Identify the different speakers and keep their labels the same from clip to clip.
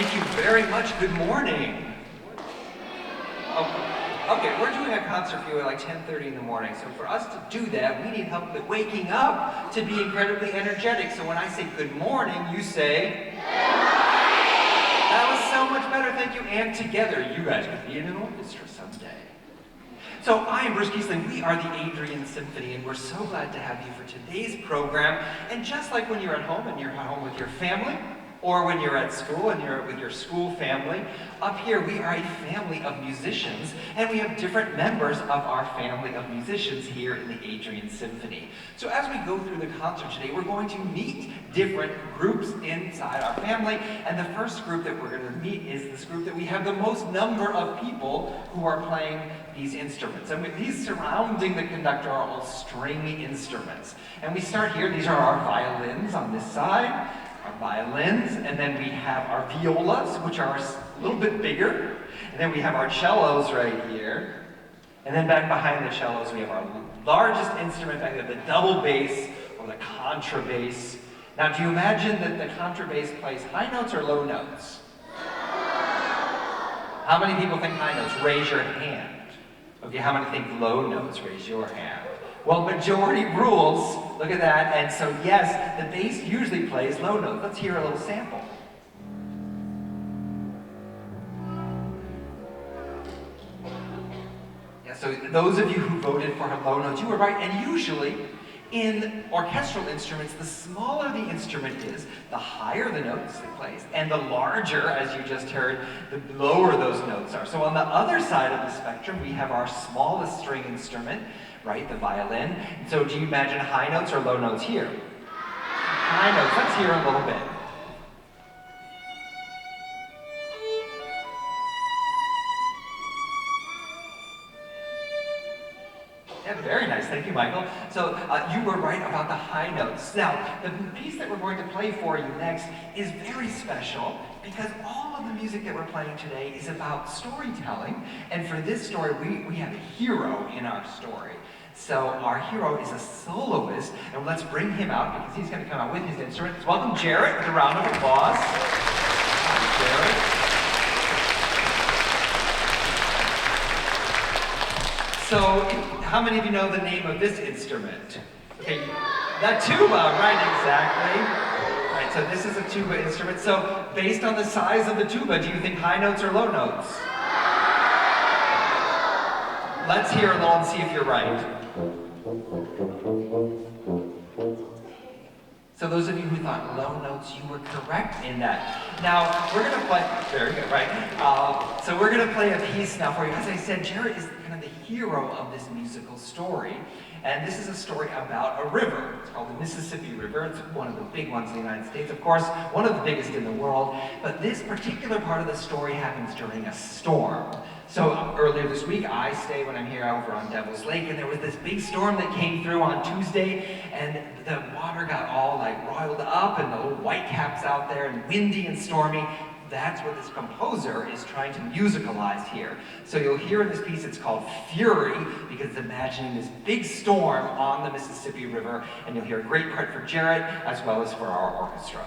Speaker 1: Thank you very much. Good morning. Okay, we're doing a concert for you at like 10:30 in the morning. So for us to do that, we need help with waking up to be incredibly energetic. So when I say good morning, you say, that was so much better, thank you. And together, you guys could be in an orchestra someday. So I am Bruce Kiesling. We are the Adrian Symphony, and we're so glad to have you for today's program. And just like when you're at home and you're at home with your family, or when you're at school and you're with your school family, up here we are a family of musicians, and we have different members of our family of musicians here in the Adrian Symphony. So as we go through the concert today, we're going to meet different groups inside our family, and the first group that we're going to meet is this group that we have the most number of people who are playing these instruments. And with these surrounding the conductor are all string instruments. And we start here. These are our violins on this side, our violins, and then we have our violas, which are a little bit bigger, and then we have our cellos right here, and then back behind the cellos we have our largest instrument back there, the double bass or the contrabass. Now, do you imagine that the contrabass plays high notes or low notes? How many people think high notes? Raise your hand. Okay, how many think low notes? Raise your hand. Well, majority rules, look at that, and so yes, the bass usually plays low notes. Let's hear a little sample. Yeah, so those of you who voted for low notes, you were right, and usually in orchestral instruments, the smaller the instrument is, the higher the notes it plays, and the larger, as you just heard, the lower those notes are. So on the other side of the spectrum, we have our smallest string instrument, right, the violin. So do you imagine high notes or low notes here? High notes. Let's hear a little bit. Yeah, very nice. Thank you, Michael. So you were right about the high notes. Now, the piece that we're going to play for you next is very special because all of the music that we're playing today is about storytelling. And for this story, we have a hero in our story. So our hero is a soloist, and let's bring him out because he's going to come out with his instrument. Let's welcome Jarrett with a round of applause. Jarrett. So, how many of you know the name of this instrument? Okay, that tuba, right, exactly. Right, so this is a tuba instrument. So, based on the size of the tuba, do you think high notes or low notes? Let's hear a little and see if you're right. So those of you who thought low notes, you were correct in that. Now, we're going to play, very good, right? So we're going to play a piece now for you. As I said, Jarrett is kind of the hero of this musical story. And this is a story about a river. It's called the Mississippi River. It's one of the big ones in the United States, of course, one of the biggest in the world. But this particular part of the story happens during a storm. So earlier this week, I stay when I'm here over on Devil's Lake, and there was this big storm that came through on Tuesday, and the water got all like roiled up, and the little whitecaps out there, and windy and stormy. That's what this composer is trying to musicalize here. So you'll hear in this piece, it's called Fury, because it's imagining this big storm on the Mississippi River, and you'll hear a great part for Jarrett, as well as for our orchestra.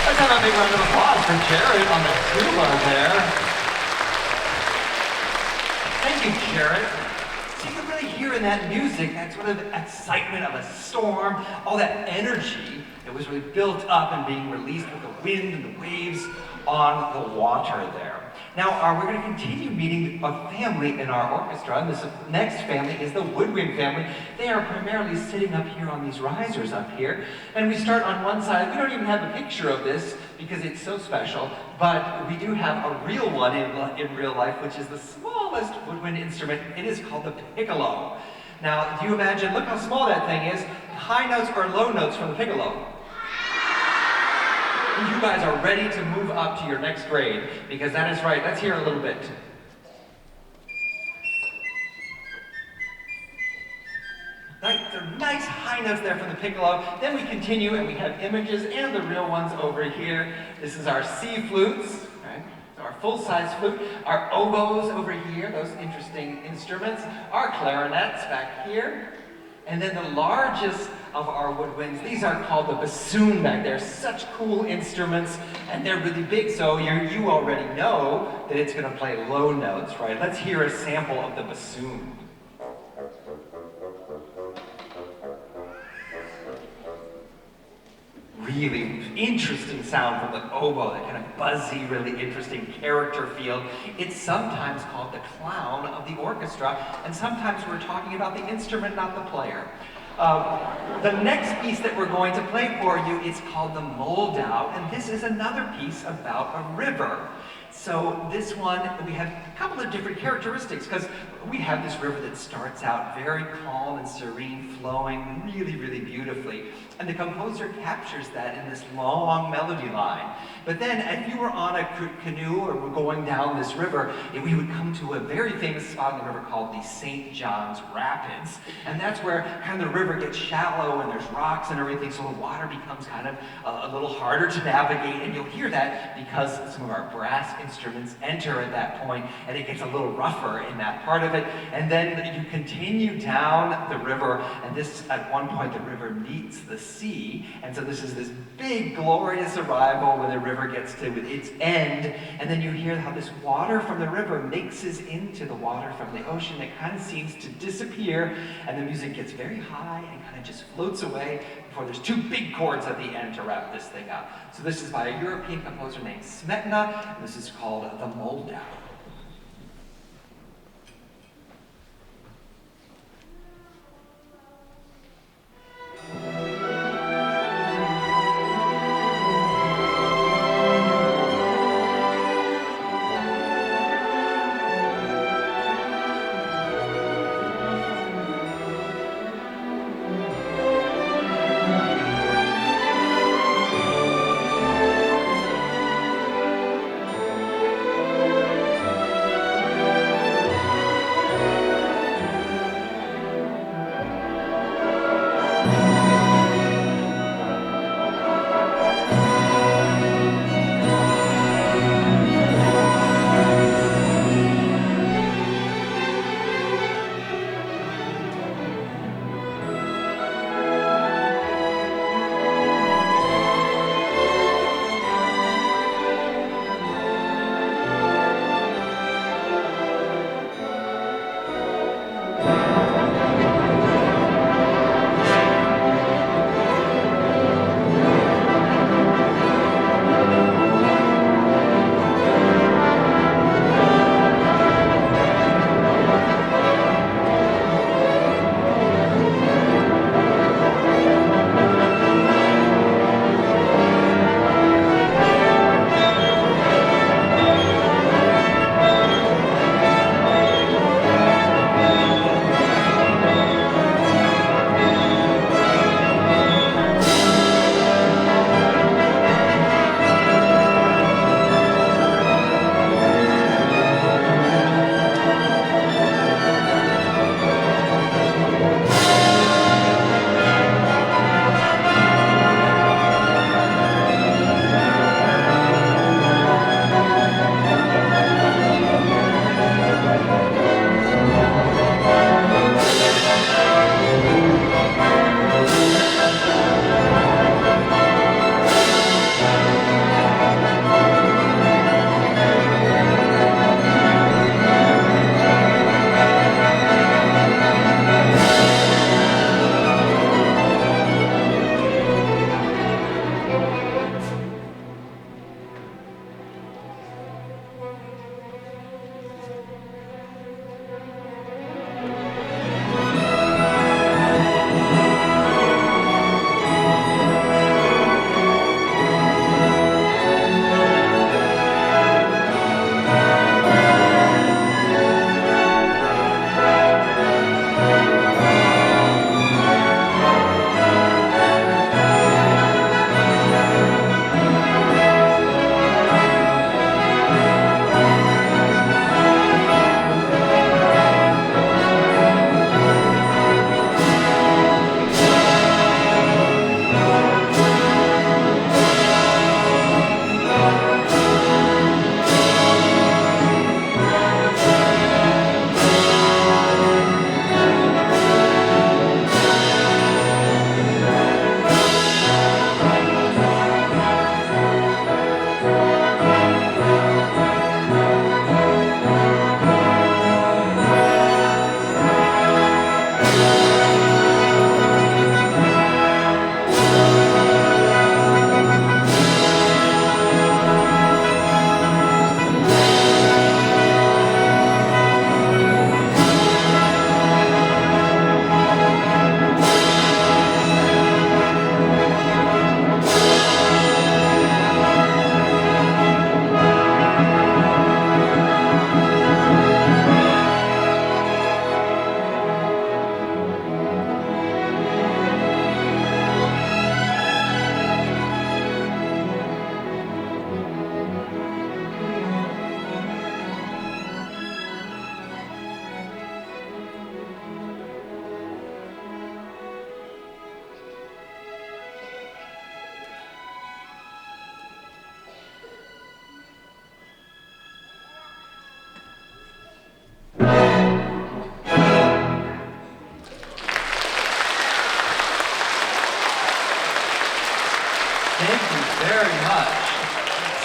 Speaker 1: Let's have a big round of applause for Jared on the tuba there. Thank you, Jared. So you can really hear in that music that sort of excitement of a storm, all that energy that was really built up and being released with the wind and the waves on the water there. Now, we're going to continue meeting a family in our orchestra, and this next family is the woodwind family. They are primarily sitting up here on these risers up here, and we start on one side. We don't even have a picture of this because it's so special, but we do have a real one in real life, which is the smallest woodwind instrument. It is called the piccolo. Now, do you imagine, look how small that thing is, high notes or low notes from the piccolo? You guys are ready to move up to your next grade, because that is right. Let's hear a little bit. Nice high notes there from the piccolo. Then we continue and we have images and the real ones over here. This is our C flutes, right? So our full-size flute. Our oboes over here, those interesting instruments. Our clarinets back here. And then the largest of our woodwinds, these are called the bassoon back there. Such cool instruments, and they're really big, so you already know that it's going to play low notes, right? Let's hear a sample of the bassoon. Really interesting sound from the oboe, that kind of buzzy, really interesting character feel. It's sometimes called the clown of the orchestra, and sometimes we're talking about the instrument, not the player. The next piece that we're going to play for you is called the Moldau, and this is another piece about a river. So this one, we have a couple of different characteristics, because we have this river that starts out very calm and serene, flowing really, really beautifully. And the composer captures that in this long melody line. But then if you were on a canoe or were going down this river, we would come to a very famous spot in the river called the St. John's Rapids. And that's where kind of the river gets shallow and there's rocks and everything, so the water becomes kind of a little harder to navigate. And you'll hear that because some of our brass instruments enter at that point, and it gets a little rougher in that part of it. And then you continue down the river, and this, at one point, the river meets the sea. And so this is this big, glorious arrival when the river gets to its end. And then you hear how this water from the river mixes into the water from the ocean. It kind of seems to disappear, and the music gets very high and kind of just floats away before there's two big chords at the end to wrap this thing up. So this is by a European composer named Smetana, and this is called the Moldau.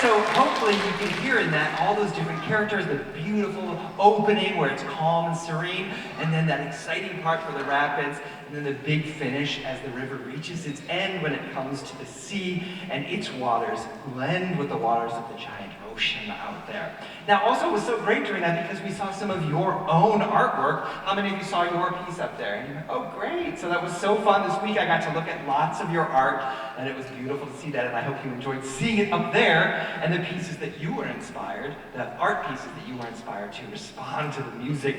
Speaker 1: So hopefully you can hear in that all those different characters, the beautiful opening where it's calm and serene, and then that exciting part for the rapids, and then the big finish as the river reaches its end when it comes to the sea, and its waters blend with the waters of the giant ocean out there. Now also it was so great during that because we saw some of your own artwork. How many of you saw your piece up there? And you're like, oh great, so that was so fun this week. I got to look at lots of your art, and it was beautiful to see that, and I hope you enjoyed seeing it up there, and the pieces that you were inspired, the art pieces that you were inspired to respond to the music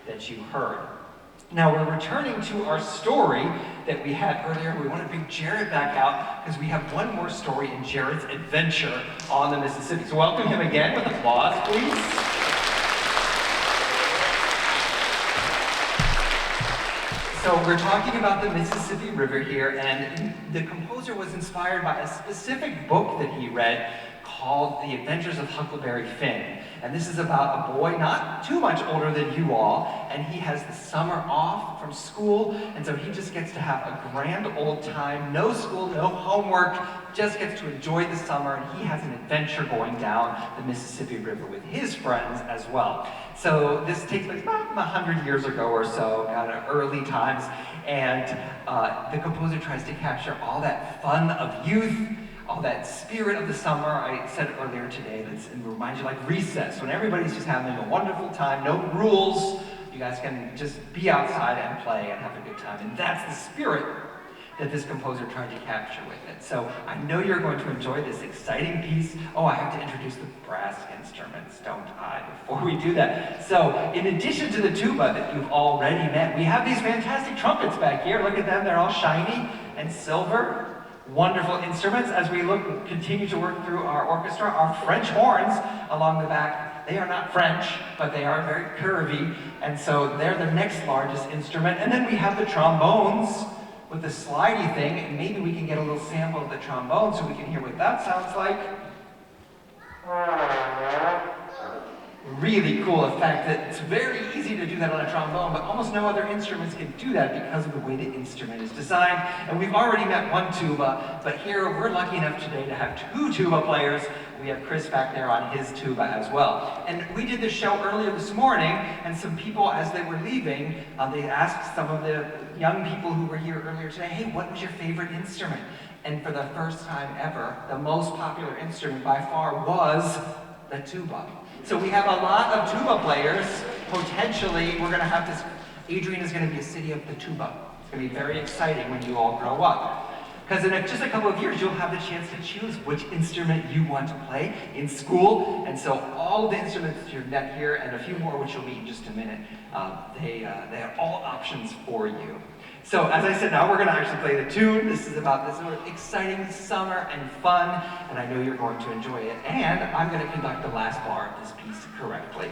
Speaker 1: that you heard. Now we're returning to our story that we had earlier. We want to bring Jared back out because we have one more story in Jared's adventure on the Mississippi. So welcome him again with applause, please. So we're talking about the Mississippi River here, and the composer was inspired by a specific book that he read called The Adventures of Huckleberry Finn. And this is about a boy not too much older than you all, and he has the summer off from school, and so he just gets to have a grand old time, no school, no homework, just gets to enjoy the summer, and he has an adventure going down the Mississippi River with his friends as well. So this takes place about 100 years ago or so, kind of early times, and the composer tries to capture all that fun of youth, all that spirit of the summer. I said earlier today, it reminds you like recess, when everybody's just having a wonderful time, no rules, you guys can just be outside and play and have a good time. And that's the spirit that this composer tried to capture with it. So I know you're going to enjoy this exciting piece. Oh, I have to introduce the brass instruments, don't I, before we do that. So in addition to the tuba that you've already met, we have these fantastic trumpets back here. Look at them, they're all shiny and silver. Wonderful instruments. As we continue to work through our orchestra, our French horns along the back, they are not French, but they are very curvy, and so they're the next largest instrument. And then we have the trombones with the slidey thing, and maybe we can get a little sample of the trombone so we can hear what that sounds like. Really cool effect. It's very easy to do that on a trombone, but almost no other instruments can do that because of the way the instrument is designed. And we've already met one tuba, but here we're lucky enough today to have two tuba players. We have Chris back there on his tuba as well. And we did this show earlier this morning, and some people, as they were leaving, they asked some of the young people who were here earlier today, hey, what was your favorite instrument? And for the first time ever, the most popular instrument by far was the tuba. So we have a lot of tuba players. Potentially, we're going to have this, Adrian is going to be a city of the tuba. It's going to be very exciting when you all grow up. Because in just a couple of years, you'll have the chance to choose which instrument you want to play in school. And so all of the instruments that you've met here, and a few more which you'll meet in just a minute, they are all options for you. So as I said, now we're going to actually play the tune. This is about this sort of exciting summer and fun, and I know you're going to enjoy it. And I'm going to conduct the last bar of this piece correctly.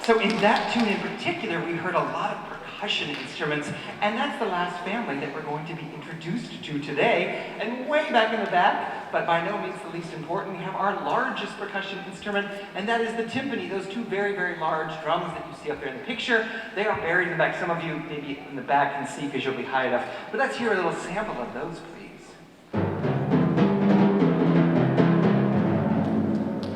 Speaker 1: So in that tune in particular, we heard a lot of percussion instruments, and that's the last family that we're going to be introduced to today. And way back in the back, but by no means the least important, we have our largest percussion instrument, and that is the timpani, those two very, very large drums that you see up there in the picture. They are buried in the back. Some of you maybe in the back can see because you'll be high enough, but let's hear a little sample of those, please.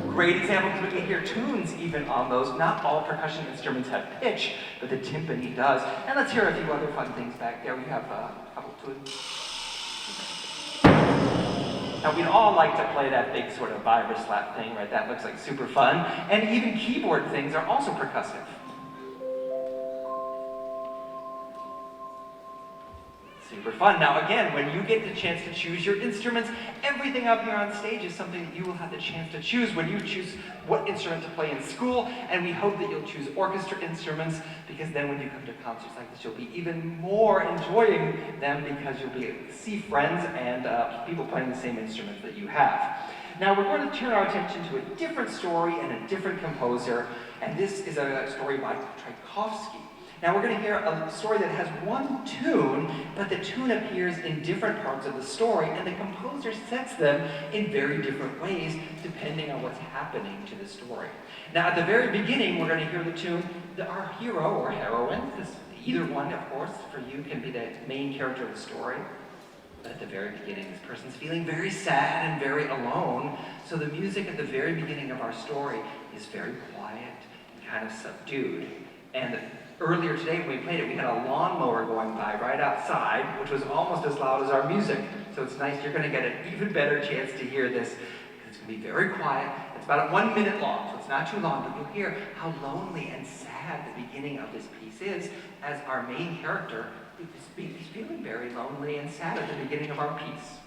Speaker 1: Great example because we can hear tunes even on those. Not all percussion instruments have pitch, but the timpani does. And let's hear a few other fun things back there. We have a couple tunes. Now we'd all like to play that big sort of vibra slap thing, right? That looks like super fun. And even keyboard things are also percussive. Super fun. Now again, when you get the chance to choose your instruments, everything up here on stage is something that you will have the chance to choose when you choose what instrument to play in school, and we hope that you'll choose orchestra instruments, because then when you come to concerts like this, you'll be even more enjoying them because you'll be able to see friends and people playing the same instruments that you have. Now we're going to turn our attention to a different story and a different composer, and this is a story by Tchaikovsky. Now we're going to hear a story that has one tune, but the tune appears in different parts of the story, and the composer sets them in very different ways depending on what's happening to the story. Now at the very beginning, we're going to hear the tune that our hero or heroine, because either one, of course, for you can be the main character of the story. But at the very beginning, this person's feeling very sad and very alone, so the music at the very beginning of our story is very quiet and kind of subdued. And earlier today when we played it, we had a lawnmower going by right outside, which was almost as loud as our music. So it's nice, you're going to get an even better chance to hear this, because it's going to be very quiet. It's about 1 minute long, so it's not too long, but you'll hear how lonely and sad the beginning of this piece is, as our main character is feeling very lonely and sad at the beginning of our piece.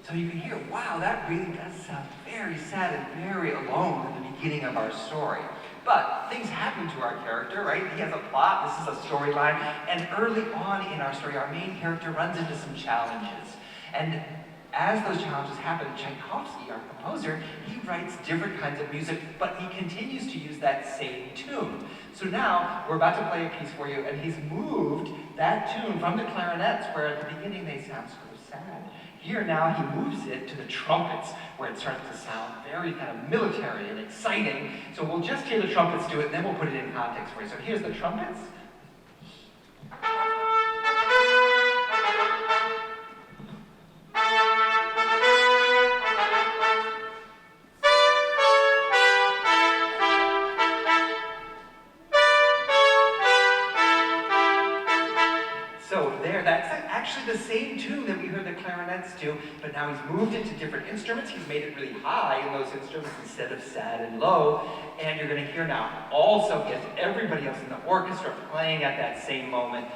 Speaker 1: So you can hear, wow, that really does sound very sad and very alone at the beginning of our story. But things happen to our character, right? He has a plot, this is a storyline, and early on in our story, our main character runs into some challenges. And as those challenges happen, Tchaikovsky, our composer, he writes different kinds of music, but he continues to use that same tune. So now, we're about to play a piece for you, and he's moved that tune from the clarinets, where at the beginning they sound sort of sad. Here now, he moves it to the trumpets, where it starts to sound very kind of military and exciting. So we'll just hear the trumpets do it, and then we'll put it in context for you. So here's the trumpets. That's actually the same tune that we heard the clarinets do, but now he's moved it to different instruments. He's made it really high in those instruments instead of sad and low. And you're going to hear now also he has everybody else in the orchestra playing at that same moment.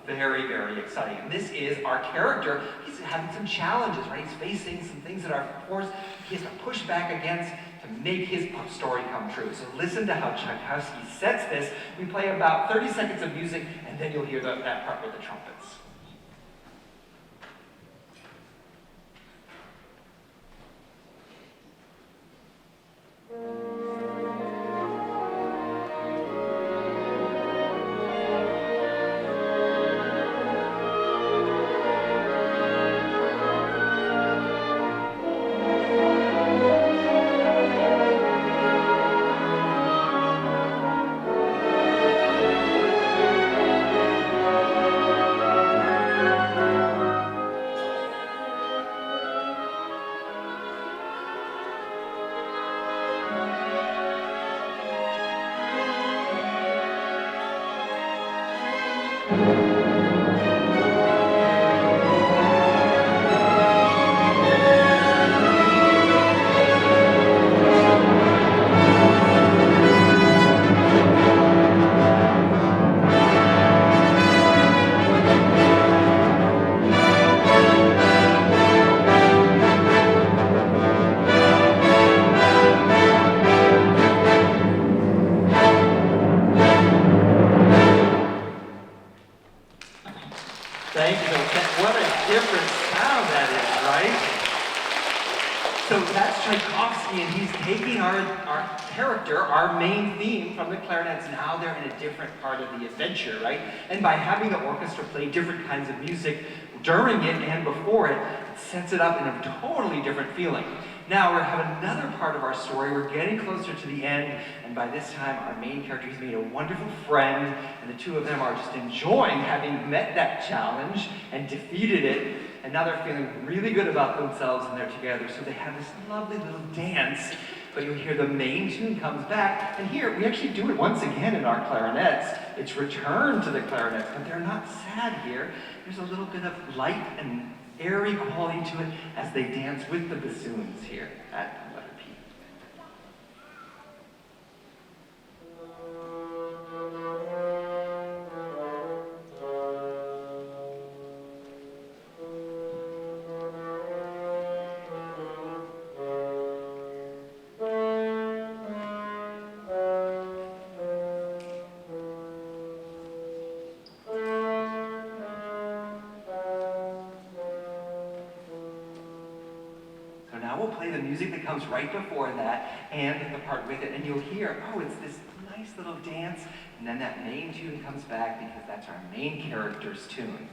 Speaker 1: Very, very exciting. And this is our character. He's having some challenges, right? He's facing some things that are forced. He has to push back against to make his story come true. So listen to how Tchaikovsky sets this. We play about 30 seconds of music, and then you'll hear that part with the trumpets. Thank you. What a different sound that is, right? So that's Tchaikovsky, and he's taking our character, our main theme from the clarinets. Now they're in a different part of the adventure, right? And by having the orchestra play different kinds of music during it and before it, it sets it up in a totally different feeling. Now we have another part of our story. We're getting closer to the end, and by this time, our main character has made a wonderful friend, and the two of them are just enjoying having met that challenge and defeated it, and now they're feeling really good about themselves, and they're together, so they have this lovely little dance, but you'll hear the main tune comes back, and here, we actually do it once again in our clarinets. It's returned to the clarinets, but they're not sad here. There's a little bit of light and airy quality to it as they dance with the bassoons here at letter P. Now we'll play the music that comes right before that and the part with it, and you'll hear, oh, it's this nice little dance, and then that main tune comes back because that's our main character's tune.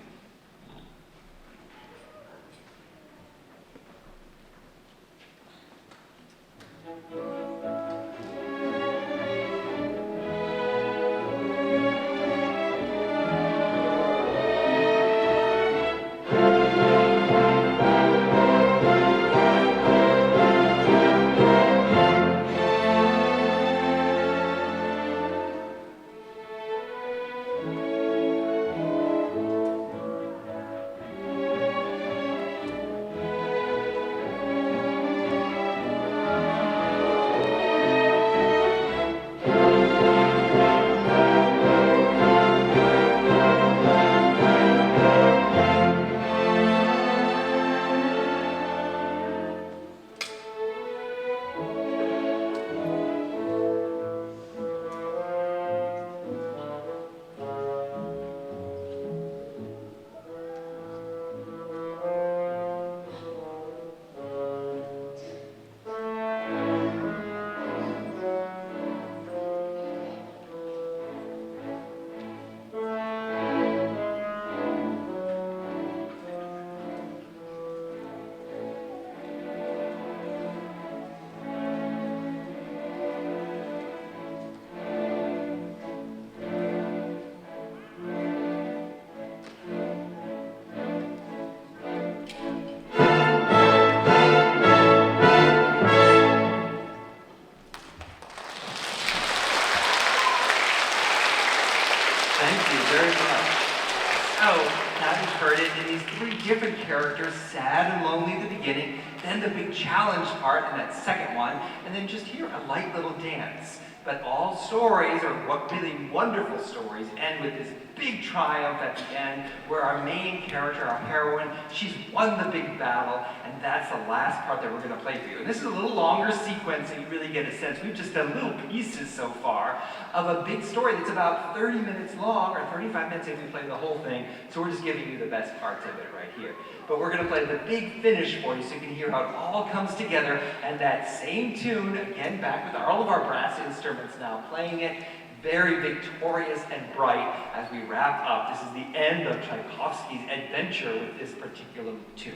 Speaker 1: in these three different characters, sad and lonely at the beginning, then the big challenge part in that second one, and then just here, a light little dance. But all stories, or what really wonderful stories, end with this big triumph at the end, where our main character, our heroine, she's won the big battle, and that's the last part that we're going to play for you. And this is a little longer sequence, so you really get a sense. We've just done little pieces so far of a big story that's about 30 minutes long, or 35 minutes if we play the whole thing, so we're just giving you the best parts of it right here. But we're going to play the big finish for you so you can hear how it all comes together, and that same tune, again back with all of our brass instruments now playing it, very victorious and bright as we wrap up. This is the end of Tchaikovsky's adventure with this particular tune.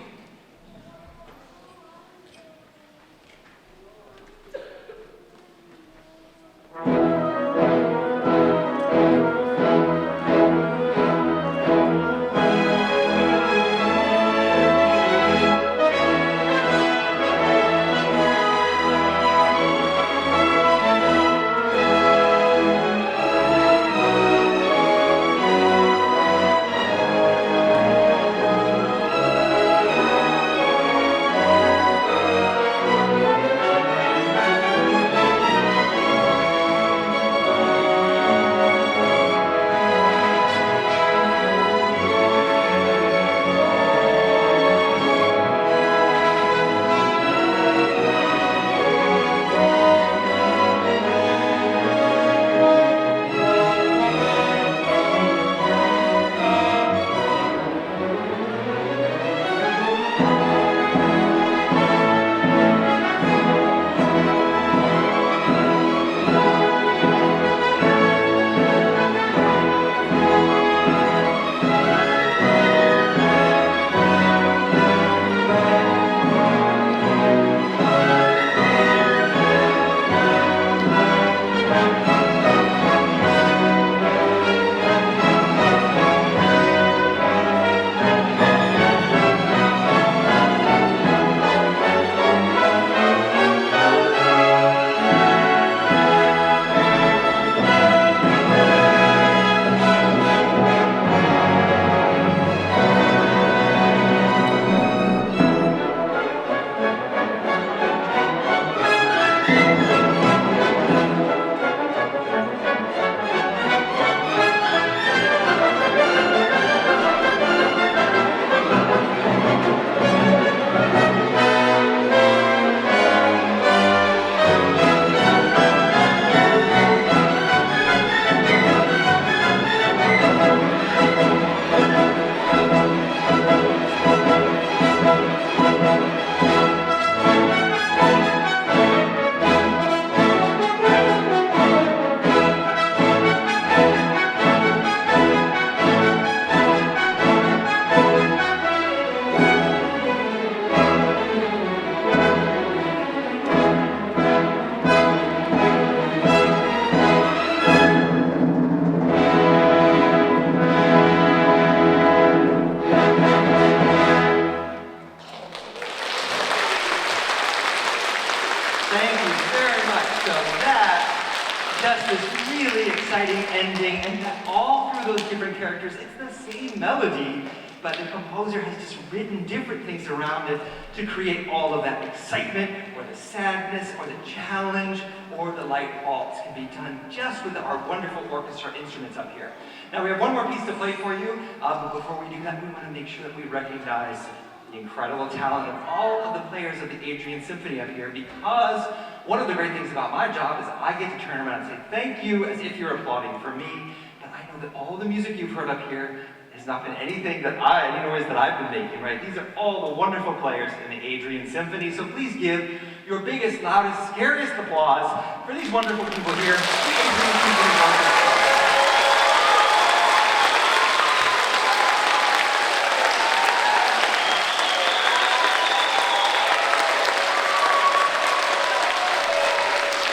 Speaker 1: To create all of that excitement, or the sadness, or the challenge, or the light waltz can be done just with our wonderful orchestra instruments up here. Now we have one more piece to play for you, but before we do that, we want to make sure that we recognize the incredible talent of all of the players of the Adrian Symphony up here, because one of the great things about my job is I get to turn around and say thank you as if you're applauding for me, but I know that all the music you've heard up here has not been anything that any noise that I've been making, right? These are all the wonderful players in the Adrian Symphony, so please give your biggest, loudest, scariest applause for these wonderful people here, the Adrian Symphony Orchestra.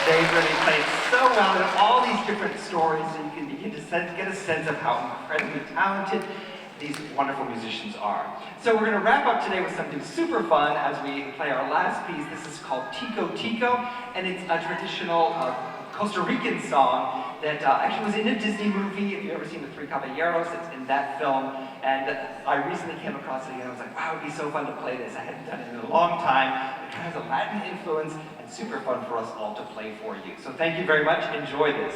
Speaker 1: They've really played so well in all these different stories, so you can begin to get a sense of how incredibly talented these wonderful musicians are. So we're going to wrap up today with something super fun as we play our last piece. This is called Tico Tico, and it's a traditional Costa Rican song that actually was in a Disney movie. If you've ever seen The Three Caballeros, it's in that film. And I recently came across it again. I was like, wow, it'd be so fun to play this. I hadn't done it in a long time. It kind of has a Latin influence and super fun for us all to play for you. So thank you very much. Enjoy this.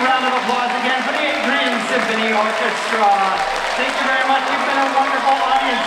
Speaker 2: round of applause again for the Adrian Symphony Orchestra. Thank you very much. You've been a wonderful audience.